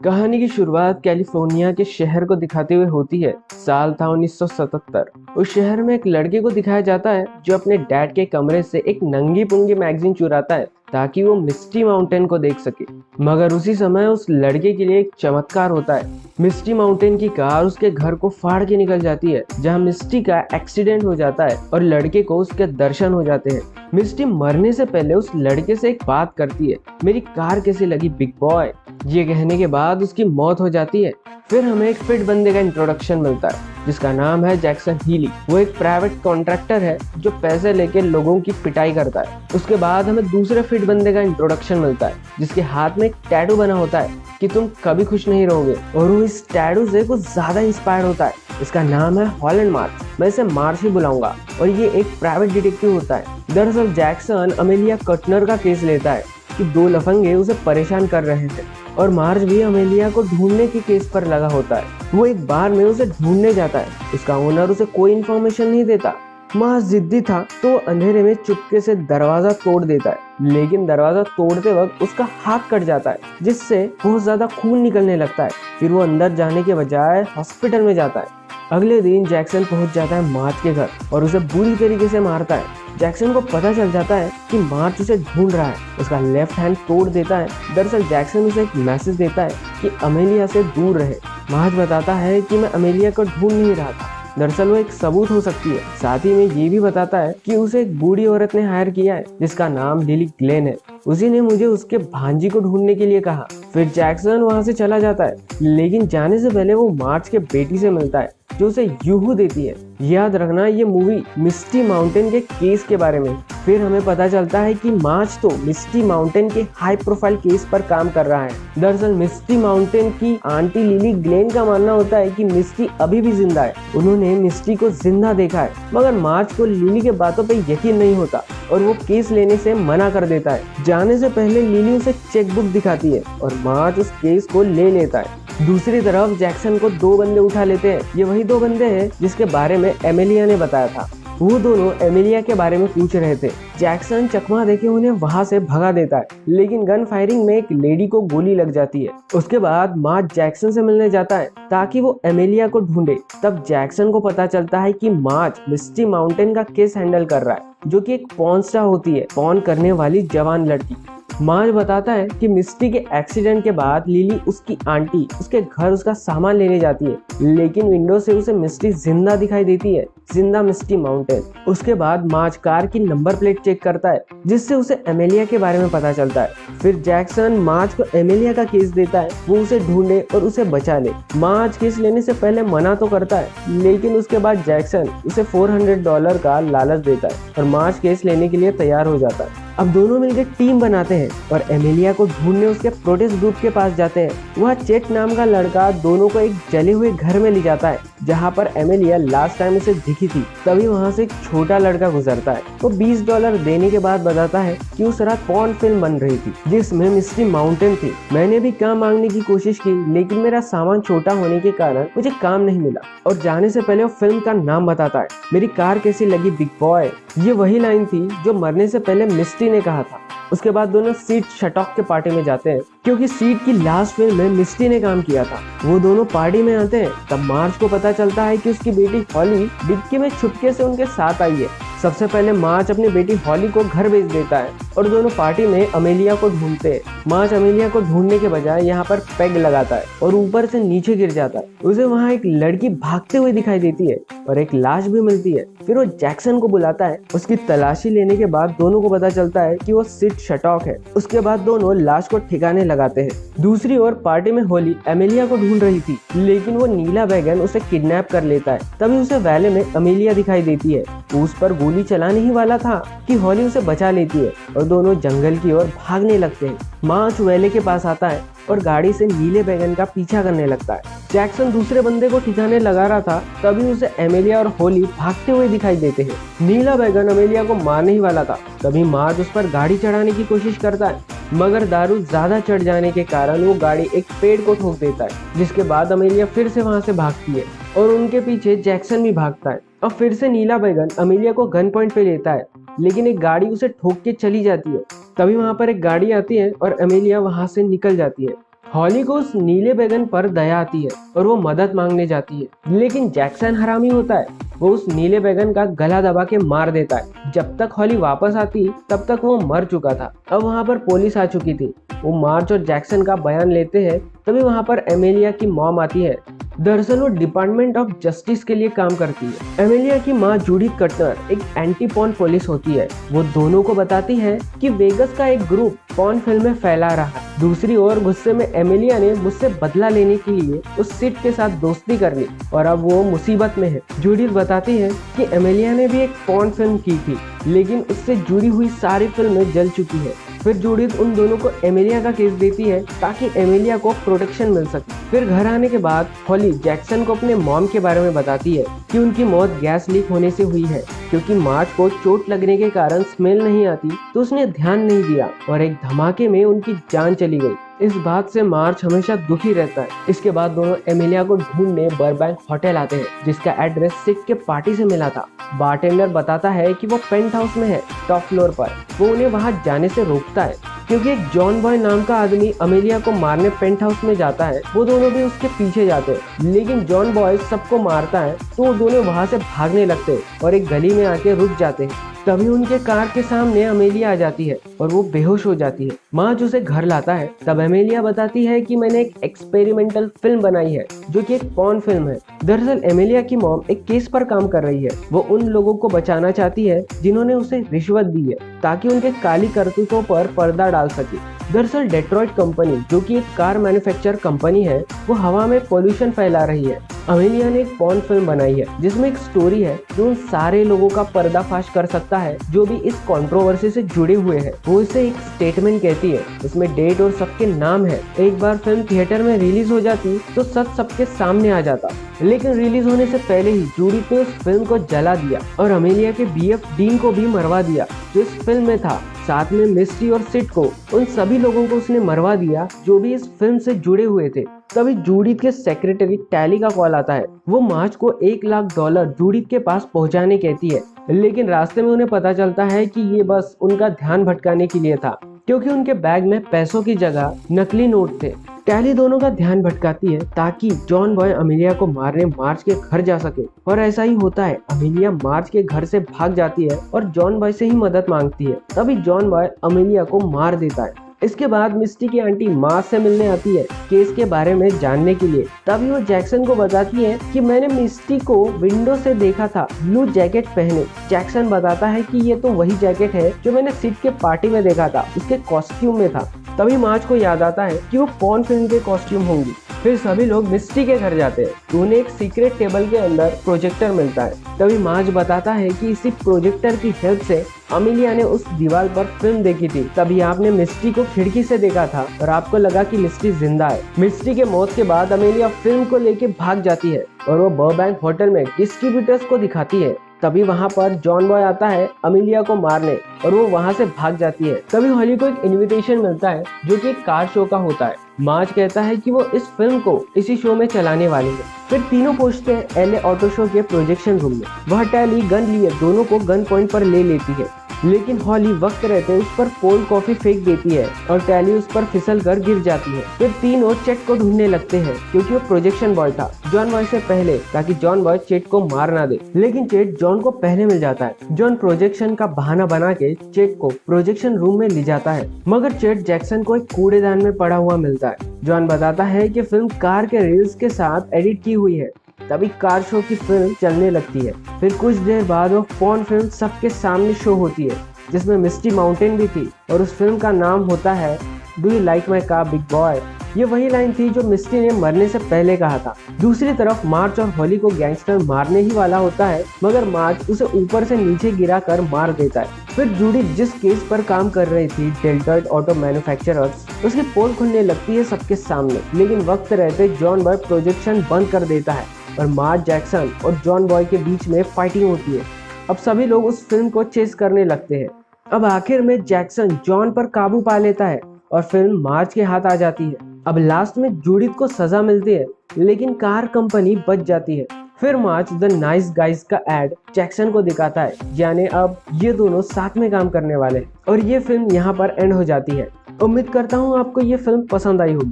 कहानी की शुरुआत कैलिफोर्निया के शहर को दिखाते हुए होती है। साल था 1977। उस शहर में एक लड़के को दिखाया जाता है जो अपने डैड के कमरे से एक नंगी पुंगी मैगजीन चुराता है ताकि वो मिस्टी माउंटेन को देख सके। मगर उसी समय उस लड़के के लिए एक चमत्कार होता है। मिस्टी माउंटेन की कार उसके घर को फाड़ के निकल जाती है, जहां मिस्टी का एक्सीडेंट हो जाता है और लड़के को उसके दर्शन हो जाते हैं। मिस्टी मरने से पहले उस लड़के से एक बात करती है, मेरी कार कैसी लगी बिग बॉय। ये कहने के बाद उसकी मौत हो जाती है। फिर हमें एक फिट बंदे का इंट्रोडक्शन मिलता है जिसका नाम है जैक्सन हीली। वो एक प्राइवेट कॉन्ट्रैक्टर है जो पैसे लेके लोगों की पिटाई करता है। उसके बाद हमें दूसरे फिट बंदे का इंट्रोडक्शन मिलता है जिसके हाथ में एक टैटू बना होता है कि तुम कभी खुश नहीं रहोगे, और वो इस टैटू से कुछ ज्यादा इंस्पायर्ड होता है। इसका नाम है हॉलैंड मार्च। मैं इसे मार्च ही बुलाऊंगा, और ये एक प्राइवेट डिटेक्टिव होता है। दरअसल जैक्सन अमेलिया कटनर का केस लेता है कि दो लफंगे उसे परेशान कर रहे थे, और मार्च भी अमेलिया को ढूंढने के केस पर लगा होता है। वो एक बार में उसे ढूंढने जाता है। उसका ओनर उसे कोई इन्फॉर्मेशन नहीं देता। मार्च जिद्दी था तो अंधेरे में चुपके से दरवाजा तोड़ देता है, लेकिन दरवाजा तोड़ते वक्त उसका हाथ कट जाता है जिससे बहुत ज्यादा खून निकलने लगता है। फिर वो अंदर जाने के बजाय हॉस्पिटल में जाता है। अगले दिन जैक्सन पहुंच जाता है मार्च के घर और उसे बुरी तरीके से मारता है। जैक्सन को पता चल जाता है कि मार्च उसे ढूंढ रहा है। उसका लेफ्ट हैंड तोड़ देता है। दरअसल जैक्सन उसे एक मैसेज देता है कि अमेलिया से दूर रहे। मार्च बताता है कि मैं अमेलिया को ढूंढ नहीं रहा था, दरअसल वो एक सबूत हो सकती है। साथ ही में ये भी बताता है कि उसे एक बूढ़ी औरत ने हायर किया है जिसका नाम लिली ग्लेन है। उसी ने मुझे उसके भांजी को ढूंढने के लिए कहा। फिर जैक्सन वहां से चला जाता है, लेकिन जाने से पहले वो मार्च के बेटी से मिलता है जो उसे यूहू देती है। याद रखना, ये मूवी मिस्टी माउंटेन के केस के बारे में। फिर हमें पता चलता है कि मार्च तो मिस्टी माउंटेन के हाई प्रोफाइल केस पर काम कर रहा है। दरअसल मिस्टी माउंटेन की आंटी लिली ग्लेन का मानना होता है कि मिस्टी अभी भी जिंदा है। उन्होंने मिस्टी को जिंदा देखा है, मगर मार्च को लिली के बातों पे यकीन नहीं होता और वो केस लेने से मना कर देता है। जाने से पहले लिली उसे चेकबुक दिखाती है और मार्च उस केस को ले लेता है। दूसरी तरफ जैक्सन को दो बंदे उठा लेते हैं। ये वही दो बंदे हैं जिसके बारे में एमिलिया ने बताया था। वो दोनों एमिलिया के बारे में पूछ रहे थे। जैक्सन चकमा देके उन्हें वहां से भगा देता है, लेकिन गन फायरिंग में एक लेडी को गोली लग जाती है। उसके बाद मार्च जैक्सन से मिलने जाता है ताकि वो एमिलिया को ढूंढे। तब जैक्सन को पता चलता है कि मार्च मिस्टी माउंटेन का केस हैंडल कर रहा है, जो कि एक पॉर्न स्टार होती है, पॉर्न करने वाली जवान लड़की। मार्च बताता है कि मिस्टी के एक्सीडेंट के बाद लिली उसकी आंटी उसके घर उसका सामान लेने जाती है, लेकिन विंडो से उसे मिस्टी जिंदा दिखाई देती है, जिंदा मिस्टी माउंटेन। उसके बाद मार्च कार की नंबर प्लेट चेक करता है जिससे उसे एमिलिया के बारे में पता चलता है। फिर जैक्सन मार्च को एमिलिया का केस देता है, वो उसे ढूंढे और उसे बचा ले। मार्च केस लेने से पहले मना तो करता है, लेकिन उसके बाद जैक्सन उसे $400 का लालच देता है और मार्च केस लेने के लिए तैयार हो जाता है। अब दोनों मिलकर टीम बनाते हैं और एमिलिया को ढूंढने उसके प्रोटेस्ट ग्रुप के पास जाते हैं। वह चेट नाम का लड़का दोनों को एक जले हुए घर में ले जाता है जहां पर एमिलिया लास्ट टाइम उसे दिखी थी। तभी वहां से एक छोटा लड़का गुजरता है। वो $20 देने के बाद बताता है कि उस रात पॉर्न फिल्म बन रही थी जिसमें मिस्टी माउंटेन थी। मैंने भी काम मांगने की कोशिश की, लेकिन मेरा सामान छोटा होने के कारण मुझे काम नहीं मिला। और जाने से पहले वो फिल्म का नाम बताता है, मेरी कार कैसी लगी बिग बॉय। ये वही लाइन थी जो मरने से पहले मिस्टी ने कहा था। उसके बाद दोनों सीट शटॉक के पार्टी में जाते हैं क्योंकि सीट की लास्ट फिल्म में मिस्टी ने काम किया था। वो दोनों पार्टी में आते हैं। तब मार्च को पता चलता है कि उसकी बेटी हॉली डिक्की में छुपके से उनके साथ आई है। सबसे पहले मार्च अपनी बेटी हॉली को घर भेज देता है और दोनों पार्टी में अमेलिया को ढूंढते हैं। मार्च अमेलिया को ढूंढने के बजाय यहाँ पर पेग लगाता है और ऊपर से नीचे गिर जाता है। उसे वहाँ एक लड़की भागते हुए दिखाई देती है और एक लाश भी मिलती है। फिर वो जैक्सन को बुलाता है। उसकी तलाशी लेने के बाद दोनों को पता चलता है कि वो सिड शटॉक है। उसके बाद दोनों लाश को ठिकाने लगाते हैं। दूसरी ओर पार्टी में होली एमिलिया को ढूंढ रही थी, लेकिन वो नीला बैगन उसे किडनैप कर लेता है। तभी उसे वैले में अमेलिया दिखाई देती है। उस पर गोली चलाने ही वाला था कि हॉली उसे बचा लेती है और दोनों जंगल की ओर भागने लगते हैं। मार्च वैले के पास आता है और गाड़ी से नीले बैगन का पीछा करने लगता है। जैक्सन दूसरे बंदे को ठिकाने लगा रहा था, तभी उसे एमिलिया और होली भागते हुए दिखाई देते हैं। नीला बैगन अमेलिया को मारने ही वाला था। तभी मार्च उस पर गाड़ी चढ़ाने की कोशिश करता है, मगर दारू ज्यादा चढ़ जाने के कारण वो गाड़ी एक पेड़ को ठोक देता है, जिसके बाद अमेलिया फिर से वहां से भागती है और उनके पीछे जैक्सन भी भागता है। अब फिर से नीला बैगन अमेलिया को गन पॉइंट पे लेता है, लेकिन एक गाड़ी उसे ठोक के चली जाती है। तभी वहां पर एक गाड़ी आती है और अमेलिया वहां से निकल जाती है। हॉली को उस नीले बैगन पर दया आती है और वो मदद मांगने जाती है, लेकिन जैक्सन हरामी होता है। वो उस नीले बैगन का गला दबा के मार देता है। जब तक हॉली वापस आती तब तक वो मर चुका था। अब वहाँ पर पुलिस आ चुकी थी। वो मार्च और जैक्सन का बयान लेते हैं। तभी वहाँ पर एमेलिया की मॉम आती है। दरअसल वो डिपार्टमेंट ऑफ जस्टिस के लिए काम करती है। एमेलिया की माँ जूडिथ कटनर एक एंटी पॉर्न पुलिस होती है। वो दोनों को बताती है कि वेगस का एक ग्रुप पॉर्न फिल्में फैला रहा है। दूसरी ओर गुस्से में एमेलिया ने मुझसे बदला लेने के लिए उस सिड के साथ दोस्ती कर ली और अब वो मुसीबत में है। जूडिथ बताती है कि एमेलिया ने भी एक पॉर्न फिल्म की थी, लेकिन उससे जुड़ी हुई सारी फिल्में जल चुकी है। फिर जूडिथ उन दोनों को एमेलिया का केस देती है ताकि एमेलिया को प्रोटेक्शन मिल सके। फिर घर आने के बाद हॉली जैक्सन को अपने मॉम के बारे में बताती है कि उनकी मौत गैस लीक होने से हुई है, क्योंकि मार्च को चोट लगने के कारण स्मेल नहीं आती तो उसने ध्यान नहीं दिया और एक धमाके में उनकी जान चली गई। इस बात से मार्च हमेशा दुखी रहता है। इसके बाद दोनों एमेलिया को ढूंढने बर्बैंक होटल आते हैं, जिसका एड्रेस सिड के पार्टी से मिला था। बारटेंडर बताता है कि वो पेंट हाउस में है, टॉप फ्लोर पर। वो उन्हें वहां जाने से रोकता है क्योंकि एक जॉन बॉय नाम का आदमी अमेलिया को मारने पेंट हाउस में जाता है। वो दोनों भी उसके पीछे जाते हैं, लेकिन जॉन बॉय सबको मारता है तो वो दोनों वहां से भागने लगते हैं और एक गली में आके रुक जाते हैं। तभी उनके कार के सामने अमेलिया आ जाती है और वो बेहोश हो जाती है। मार्च उसे घर लाता है। तब अमेलिया बताती है कि मैंने एक एक्सपेरिमेंटल फिल्म बनाई है जो कि एक पॉर्न फिल्म है। दरअसल एमेलिया की मॉम एक केस पर काम कर रही है। वो उन लोगों को बचाना चाहती है जिन्होंने उसे रिश्वत दी है, ताकि उनके काली करतूतों पर पर्दा डाल सके। दरअसल डेट्रॉइट कंपनी, जो कि एक कार मैन्युफैक्चर कंपनी है, वो हवा में पोल्यूशन फैला रही है। अमेलिया ने एक पॉर्न फिल्म बनाई है जिसमें एक स्टोरी है जो उन सारे लोगों का पर्दाफाश कर सकता है जो भी इस कंट्रोवर्सी से जुड़े हुए हैं। वो इसे एक स्टेटमेंट कहती है, इसमें डेट और सबके नाम है। एक बार फिल्म थिएटर में रिलीज हो जाती तो सच सबके सामने आ जाता, लेकिन रिलीज होने से पहले ही जूडिथ ने उस फिल्म को जला दिया और अमेलिया के बीएफ डीन को भी मरवा दिया जो इस फिल्म में था। साथ में मिस्टी और सिड को, उन सभी लोगों को उसने मरवा दिया जो भी इस फिल्म से जुड़े हुए थे। तभी जूडिथ के सेक्रेटरी टैली का कॉल आता है। वो मार्च को $1,00,000 जूडिथ के पास पहुंचाने कहती है, लेकिन रास्ते में उन्हें पता चलता है कि ये बस उनका ध्यान भटकाने के लिए था, क्योंकि उनके बैग में पैसों की जगह नकली नोट थे। टैली दोनों का ध्यान भटकाती है ताकि जॉन बॉय अमेलिया को मारने मार्च के घर जा सके, और ऐसा ही होता है। अमेलिया मार्च के घर से भाग जाती है और जॉन बॉय से ही मदद मांगती है। तभी जॉन बॉय अमेलिया को मार देता है। इसके बाद मिस्टी की आंटी मार्च से मिलने आती है केस के बारे में जानने के लिए। तभी वो जैक्सन को बताती है कि मैंने मिस्टी को विंडो से देखा था ब्लू जैकेट पहने। जैक्सन बताता है कि ये तो वही जैकेट है जो मैंने सिड के पार्टी में देखा था, उसके कॉस्ट्यूम में था। तभी मार्च को याद आता है कि वो पॉर्न फिल्म के कॉस्ट्यूम होंगी। फिर सभी लोग मिस्टी के घर जाते हैं। उन्हें एक सीक्रेट टेबल के अंदर प्रोजेक्टर मिलता है। तभी मार्च बताता है कि इसी प्रोजेक्टर की हेल्प से अमेलिया ने उस दीवार पर फिल्म देखी थी। तभी आपने मिस्टी को खिड़की से देखा था और आपको लगा कि मिस्टी जिंदा है। मिस्टी के मौत के बाद अमेलिया फिल्म को लेके भाग जाती है और वो बर्बैंक होटल में डिस्ट्रीब्यूटर्स को दिखाती है। तभी वहां पर जॉन बॉय आता है अमेलिया को मारने और वो वहां से भाग जाती है। तभी हॉली को एक इनविटेशन मिलता है जो कि एक कार शो का होता है। मार्च कहता है कि वो इस फिल्म को इसी शो में चलाने वाली है। फिर तीनों पहुंचते हैं एलए ऑटो शो के प्रोजेक्शन रूम में। वह टैली गन लिए दोनों को गन पॉइंट पर ले लेती है, लेकिन हॉली वक्त रहते उस पर कोल्ड कॉफी फेंक देती है और टैली उस पर फिसल कर गिर जाती है। फिर तीनों चेट को ढूंढने लगते हैं क्योंकि वो प्रोजेक्शन बॉय था जॉन बॉय से पहले, ताकि जॉन बॉय चेट को मार ना दे। लेकिन चेट जॉन को पहले मिल जाता है। जॉन प्रोजेक्शन का बहाना बना के चेट को प्रोजेक्शन रूम में ले जाता है, मगर चेट जैक्सन को एक कूड़ेदान में पड़ा हुआ मिलता है। जॉन बताता है कि फिल्म कार के रील्स के साथ एडिट की हुई है। तभी कार शो की फिल्म चलने लगती है। फिर कुछ देर बाद वो पॉर्न फिल्म सबके सामने शो होती है, जिसमें मिस्टी माउंटेन भी थी और उस फिल्म का नाम होता है do you like my car big boy. ये वही लाइन थी जो मिस्टी ने मरने से पहले कहा था। दूसरी तरफ मार्च और हॉली को गैंगस्टर मारने ही वाला होता है, मगर मार्च उसे ऊपर से नीचे गिरा कर मार देता है। फिर जूडिथ जिस केस पर काम कर रही थी, डेट्रॉइट ऑटो मैन्युफैक्चरर्स, उसकी पोल खुलने लगती है सबके सामने। लेकिन वक्त रहते जॉन बॉय प्रोजेक्शन बंद कर देता है और मार्च, जैक्सन और जॉन बॉय के बीच में फाइटिंग होती है। अब सभी लोग उस फिल्म को चेस करने लगते हैं। अब आखिर में जैक्सन जॉन पर काबू पा लेता है और फिल्म मार्च के हाथ आ जाती है। अब लास्ट में जूडिथ को सजा मिलती है, लेकिन कार कंपनी बच जाती है। फिर मार्च द नाइस गाइज का एड जैक्सन को दिखाता है, यानी अब ये दोनों साथ में काम करने वाले हैं। और ये फिल्म यहाँ पर एंड हो जाती है। उम्मीद करता हूँ आपको ये फिल्म पसंद आई होगी।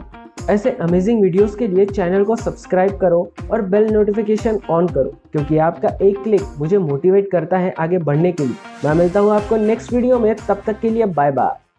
ऐसे अमेजिंग वीडियोस के लिए चैनल को सब्सक्राइब करो और बेल नोटिफिकेशन ऑन करो, क्योंकि आपका एक क्लिक मुझे मोटिवेट करता है आगे बढ़ने के लिए। मैं मिलता हूँ आपको नेक्स्ट वीडियो में, तब तक के लिए बाय बाय।